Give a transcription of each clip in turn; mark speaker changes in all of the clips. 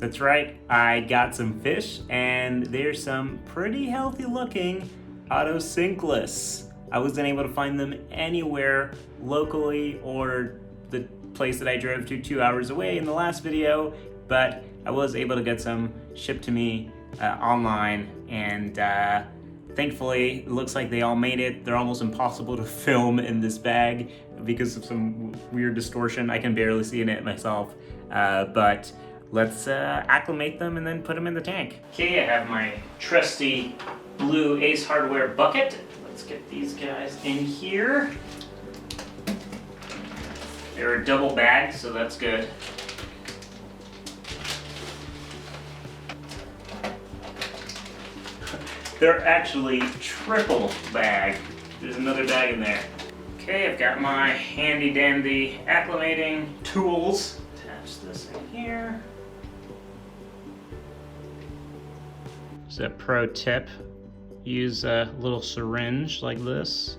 Speaker 1: That's right, I got some fish, and there's some pretty healthy looking otocinclus. I wasn't able to find them anywhere locally or the place that I drove to 2 hours away in the last video, but I was able to get some shipped to me online, and thankfully it looks like they all made it. They're almost impossible to film in this bag because of some weird distortion. I can barely see in it myself, but let's acclimate them and then put them in the tank. Okay, I have my trusty blue Ace Hardware bucket. Let's get these guys in here. They're a double bag, so that's good. They're actually triple bag. There's another bag in there. Okay, I've got my handy dandy acclimating tools. Attach this in here. So a pro tip, use a little syringe like this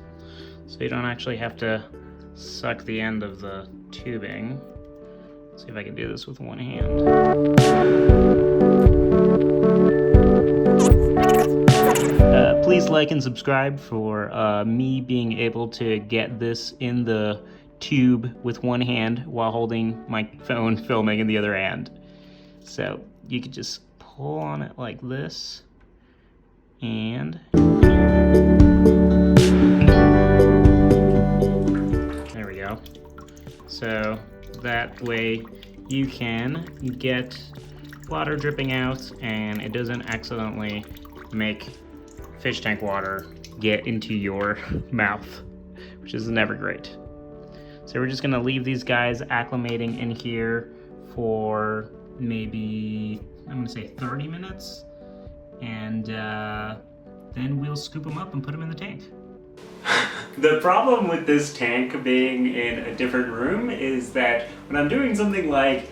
Speaker 1: so you don't actually have to suck the end of the tubing. Let's see if I can do this with one hand. Please like and subscribe for me being able to get this in the tube with one hand while holding my phone filming in the other hand. So you could just pull on it like this, and there we go. So that way you can get water dripping out and it doesn't accidentally make fish tank water get into your mouth, which is never great. So we're just gonna leave these guys acclimating in here for maybe, I'm gonna say 30 minutes, and then we'll scoop them up and put them in the tank. The problem with this tank being in a different room is that when I'm doing something like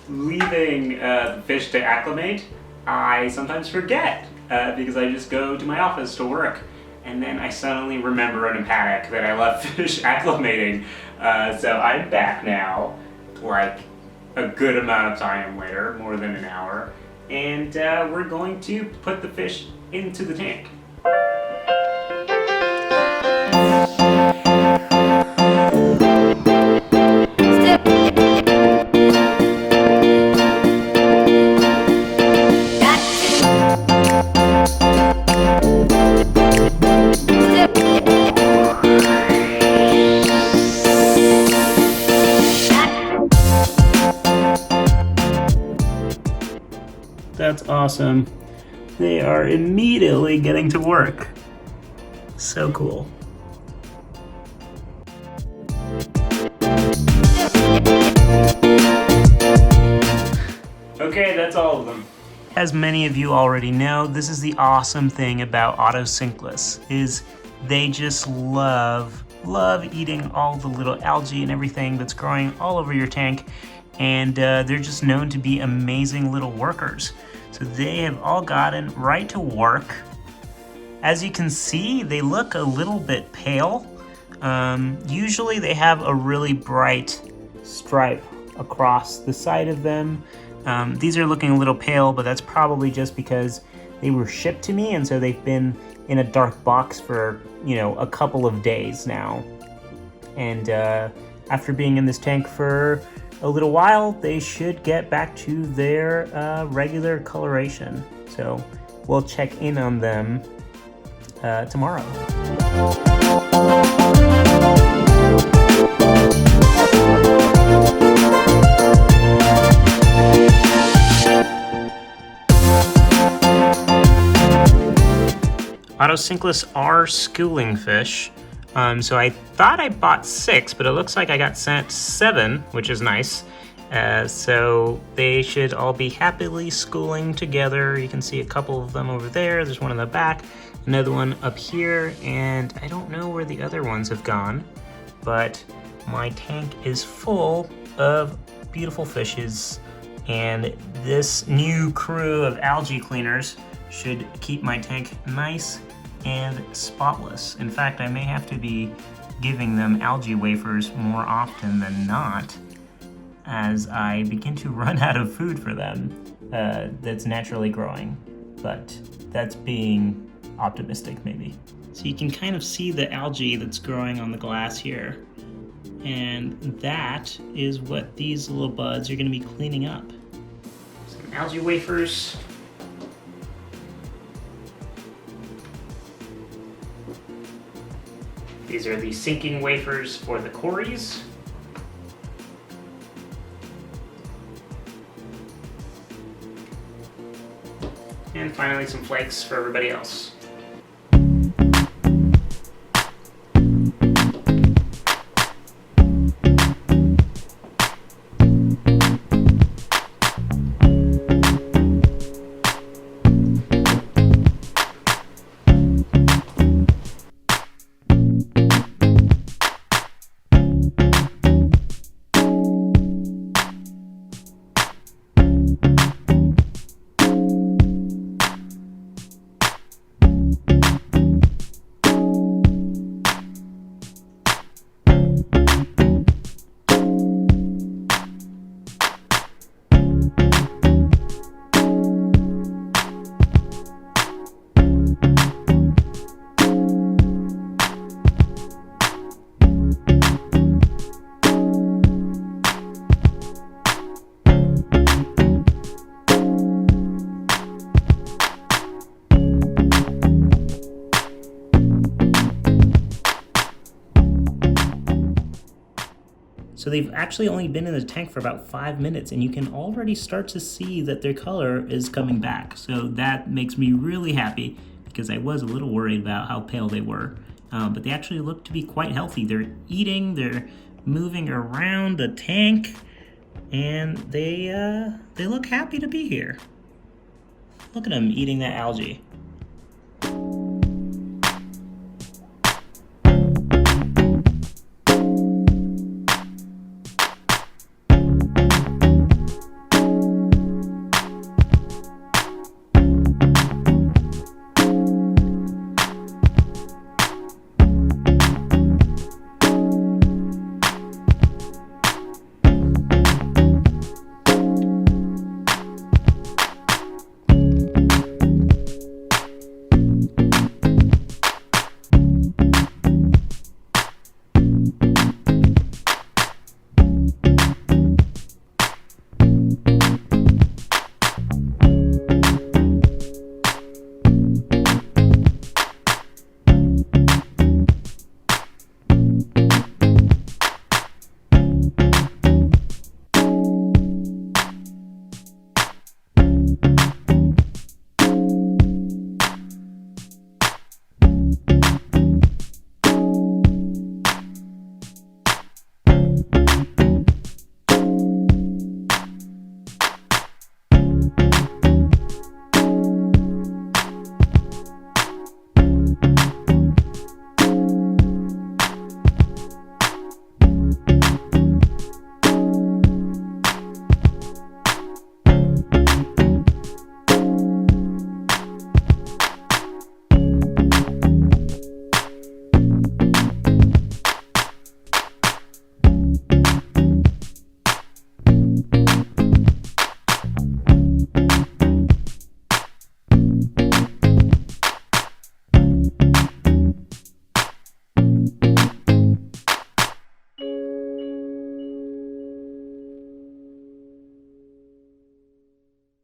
Speaker 1: leaving the fish to acclimate, I sometimes forget because I just go to my office to work, and then I suddenly remember in a panic that I left fish acclimating. So I'm back now, like a good amount of time later, more than an hour, and we're going to put the fish into the tank. That's awesome. They are immediately getting to work. So cool. Okay, that's all of them. As many of you already know, this is the awesome thing about otocinclus, is they just love eating all the little algae and everything that's growing all over your tank, and they're just known to be amazing little workers. So they have all gotten right to work. As you can see, they look a little bit pale. Usually they have a really bright stripe across the side of them. These are looking a little pale, but that's probably just because they were shipped to me, and so they've been in a dark box for, you know, a couple of days now. And after being in this tank for a little while, they should get back to their regular coloration. So we'll check in on them tomorrow. Otocinclus are schooling fish. So I thought I bought 6, but it looks like I got sent 7, which is nice. So they should all be happily schooling together. You can see a couple of them over there. There's one in the back, another one up here, and I don't know where the other ones have gone, but my tank is full of beautiful fishes, and this new crew of algae cleaners should keep my tank nice and spotless. In fact, I may have to be giving them algae wafers more often than not, as I begin to run out of food for them that's naturally growing. But that's being optimistic, maybe. So you can kind of see the algae that's growing on the glass here. And that is what these little buds are going to be cleaning up. Some algae wafers. These are the sinking wafers for the cories. And finally, some flakes for everybody else. So they've actually only been in the tank for about 5 minutes, and you can already start to see that their color is coming back. So that makes me really happy, because I was a little worried about how pale they were. But they actually look to be quite healthy. They're eating, they're moving around the tank, and they look happy to be here. Look at them eating that algae.